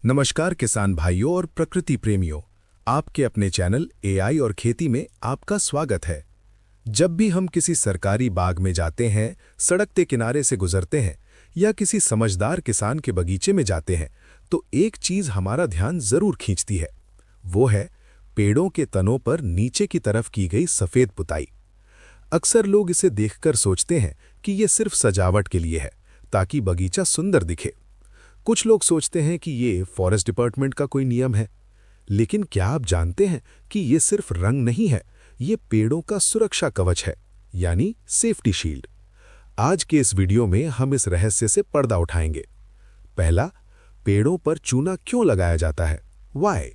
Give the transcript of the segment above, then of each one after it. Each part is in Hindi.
नमस्कार किसान भाइयों और प्रकृति प्रेमियों, आपके अपने चैनल एआई और खेती में आपका स्वागत है। जब भी हम किसी सरकारी बाग में जाते हैं, सड़क के किनारे से गुजरते हैं या किसी समझदार किसान के बगीचे में जाते हैं, तो एक चीज हमारा ध्यान जरूर खींचती है। वो है पेड़ों के तनों पर नीचे की तरफ की गई सफेद पुताई। अक्सर लोग इसे देखकर सोचते हैं कि ये सिर्फ सजावट के लिए है, ताकि बगीचा सुंदर दिखे। कुछ लोग सोचते हैं कि ये फॉरेस्ट डिपार्टमेंट का कोई नियम है, लेकिन क्या आप जानते हैं कि ये सिर्फ रंग नहीं है, ये पेड़ों का सुरक्षा कवच है, यानी सेफ्टी शील्ड। आज के इस वीडियो में हम इस रहस्य से पर्दा उठाएंगे। पहला, पेड़ों पर चूना क्यों लगाया जाता है, वाई।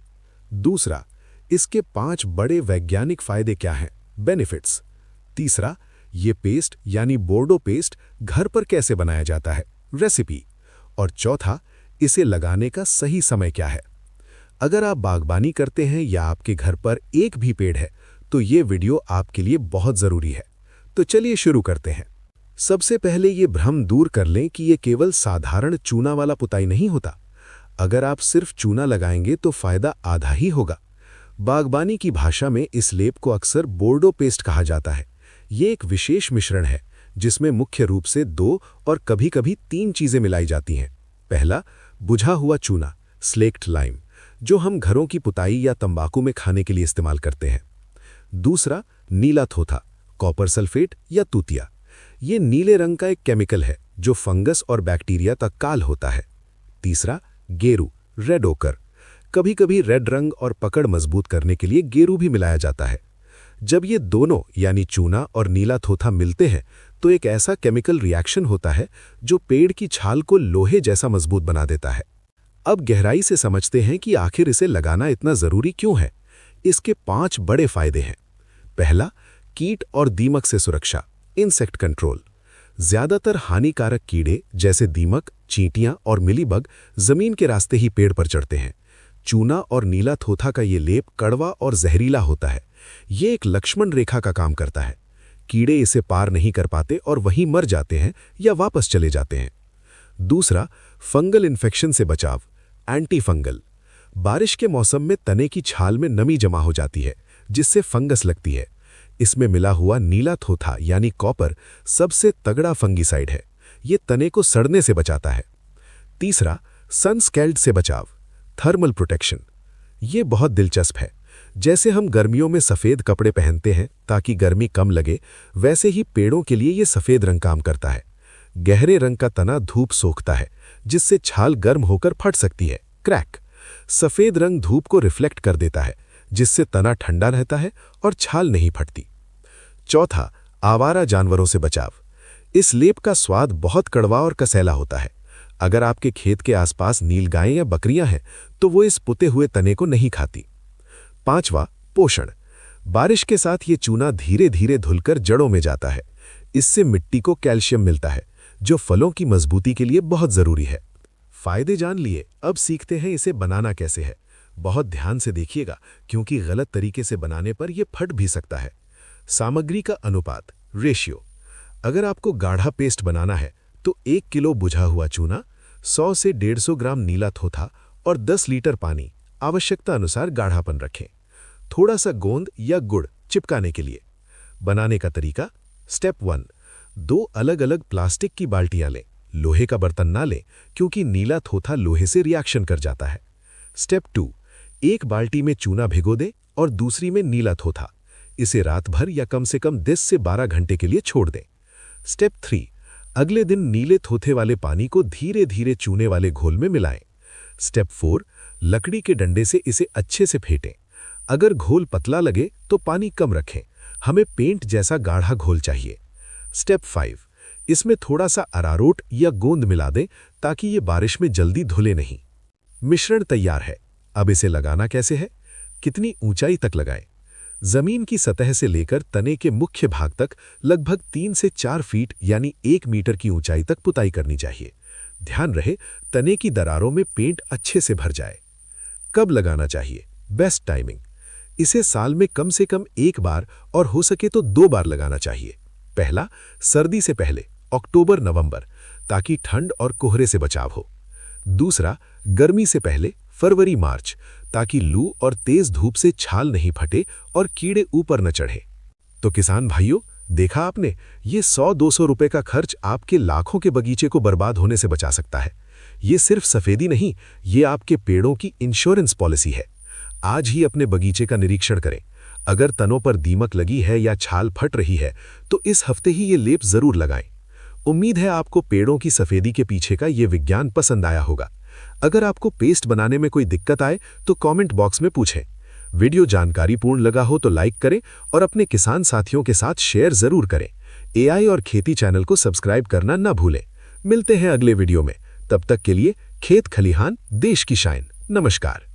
दूसरा, इसके 5 बड़े वैज्ञानिक फायदे क्या हैं, बेनिफिट्स। तीसरा, ये पेस्ट यानी बोर्डो पेस्ट घर पर कैसे बनाया जाता है, रेसिपी। और चौथा, इसे लगाने का सही समय क्या है। अगर आप बागबानी करते हैं या आपके घर पर एक भी पेड़ है, तो ये वीडियो आपके लिए बहुत जरूरी है। तो चलिए शुरू करते हैं। सबसे पहले ये भ्रम दूर कर लें कि ये केवल साधारण चूना वाला पुताई नहीं होता। अगर आप सिर्फ चूना लगाएंगे तो फायदा आधा ही होगा। बागबानी की भाषा में इस लेप को अक्सर बोर्डो पेस्ट कहा जाता है। ये एक विशेष मिश्रण है जिसमें मुख्य रूप से 2 और कभी-कभी 3 चीजें मिलाई जाती हैं। पहला, बुझा हुआ चूना, स्लेक्ट लाइम, जो हम घरों की पुताई या तंबाकू में खाने के लिए इस्तेमाल करते हैं। दूसरा, नीला थोथा, कॉपर सल्फेट या तूतिया। ये नीले रंग का एक केमिकल है जो फंगस और बैक्टीरिया तक काल होता है। तीसरा, गेरू, रेड ओकर। कभी-कभी रेड रंग और पकड़ मजबूत करने के लिए गेरू भी मिलाया जाता है। जब ये दोनों यानी चूना और नीला थोथा मिलते हैं तो एक ऐसा केमिकल रिएक्शन होता है जो पेड़ की छाल को लोहे जैसा मजबूत बना देता है। अब गहराई से समझते हैं कि आखिर इसे लगाना इतना जरूरी क्यों है। इसके 5 बड़े फायदे हैं। पहला, कीट और दीमक से सुरक्षा, इंसेक्ट कंट्रोल। ज्यादातर हानिकारक कीड़े जैसे दीमक, चींटियां और मिलीबग जमीन के रास्ते ही पेड़ पर चढ़ते हैं। चूना और नीला थोथा का ये लेप कड़वा और जहरीला होता है। ये एक लक्ष्मण रेखा का काम करता है। कीड़े इसे पार नहीं कर पाते और वहीं मर जाते हैं या वापस चले जाते हैं। दूसरा, फंगल इन्फेक्शन से बचाव, एंटी फंगल। बारिश के मौसम में तने की छाल में नमी जमा हो जाती है जिससे फंगस लगती है। इसमें मिला हुआ नीला थोथा यानी कॉपर सबसे तगड़ा फंगीसाइड है। ये तने को सड़ने से बचाता है। तीसरा, सन स्कैल्ड से बचाव, थर्मल प्रोटेक्शन। ये बहुत दिलचस्प है। जैसे हम गर्मियों में सफेद कपड़े पहनते हैं ताकि गर्मी कम लगे, वैसे ही पेड़ों के लिए ये सफेद रंग काम करता है। गहरे रंग का तना धूप सोखता है जिससे छाल गर्म होकर फट सकती है, क्रैक। सफेद रंग धूप को रिफ्लेक्ट कर देता है जिससे तना ठंडा रहता है और छाल नहीं फटती। चौथा, आवारा जानवरों से बचाव। इस लेप का स्वाद बहुत कड़वा और कसैला होता है। अगर आपके खेत के आसपास नीलगायें या बकरियां हैं तो वो इस पुते हुए तने को नहीं खाती। पांचवा, पोषण। बारिश के साथ ये चूना धीरे धीरे धुलकर जड़ों में जाता है। इससे मिट्टी को कैल्शियम मिलता है जो फलों की मजबूती के लिए बहुत जरूरी है। फायदे जान लिए, अब सीखते हैं इसे बनाना कैसे है। बहुत ध्यान से देखिएगा क्योंकि गलत तरीके से बनाने पर यह फट भी सकता है। सामग्री का अनुपात, रेशियो। अगर आपको गाढ़ा पेस्ट बनाना है तो 1 किलो बुझा हुआ चूना, 100 से 150 ग्राम नीला थोथा और 10 लीटर पानी, आवश्यकता अनुसार गाढ़ापन रखें। थोड़ा सा गोंद या गुड़ चिपकाने के लिए। बनाने का तरीका, स्टेप 1, 2 अलग अलग प्लास्टिक की बाल्टियां लें। लोहे का बर्तन ना लें क्योंकि नीला थोथा लोहे से रिएक्शन कर जाता है। स्टेप 2, 1 बाल्टी में चूना भिगो दें और दूसरी में नीला थोथा। इसे रात भर या कम से कम 10 से 12 घंटे के लिए छोड़ दें। स्टेप 3, अगले दिन नीले थोथे वाले पानी को धीरे धीरे चूने वाले घोल में मिलाएं। स्टेप 4, लकड़ी के डंडे से इसे अच्छे से फेंटें। अगर घोल पतला लगे तो पानी कम रखें, हमें पेंट जैसा गाढ़ा घोल चाहिए। स्टेप 5, इसमें थोड़ा सा अरारोट या गोंद मिला दें ताकि ये बारिश में जल्दी धुले नहीं। मिश्रण तैयार है। अब इसे लगाना कैसे है, कितनी ऊंचाई तक लगाएं। जमीन की सतह से लेकर तने के मुख्य भाग तक लगभग 3 से 4 फीट यानी 1 मीटर की ऊंचाई तक पुताई करनी चाहिए। ध्यान रहे तने की दरारों में पेंट अच्छे से भर जाए। कब लगाना चाहिए, बेस्ट टाइमिंग। इसे साल में कम से कम 1 बार और हो सके तो 2 बार लगाना चाहिए। पहला, सर्दी से पहले, अक्टूबर नवंबर, ताकि ठंड और कोहरे से बचाव हो। दूसरा, गर्मी से पहले, फरवरी मार्च, ताकि लू और तेज धूप से छाल नहीं फटे और कीड़े ऊपर न चढ़े। तो किसान भाइयों, देखा आपने, ये 100-200 रुपए का खर्च आपके लाखों के बगीचे को बर्बाद होने से बचा सकता है। ये सिर्फ सफेदी नहीं, ये आपके पेड़ों की इंश्योरेंस पॉलिसी है। आज ही अपने बगीचे का निरीक्षण करें। अगर तनों पर दीमक लगी है या छाल फट रही है तो इस हफ्ते ही ये लेप जरूर लगाएं। उम्मीद है आपको पेड़ों की सफेदी के पीछे का ये विज्ञान पसंद आया होगा। अगर आपको पेस्ट बनाने में कोई दिक्कत आए तो कमेंट बॉक्स में पूछें। वीडियो जानकारीपूर्ण लगा हो तो लाइक करें और अपने किसान साथियों के साथ शेयर जरूर करें। एआई और खेती चैनल को सब्सक्राइब करना न भूलें। मिलते हैं अगले वीडियो में। तब तक के लिए खेत खलिहान देश की शान। नमस्कार।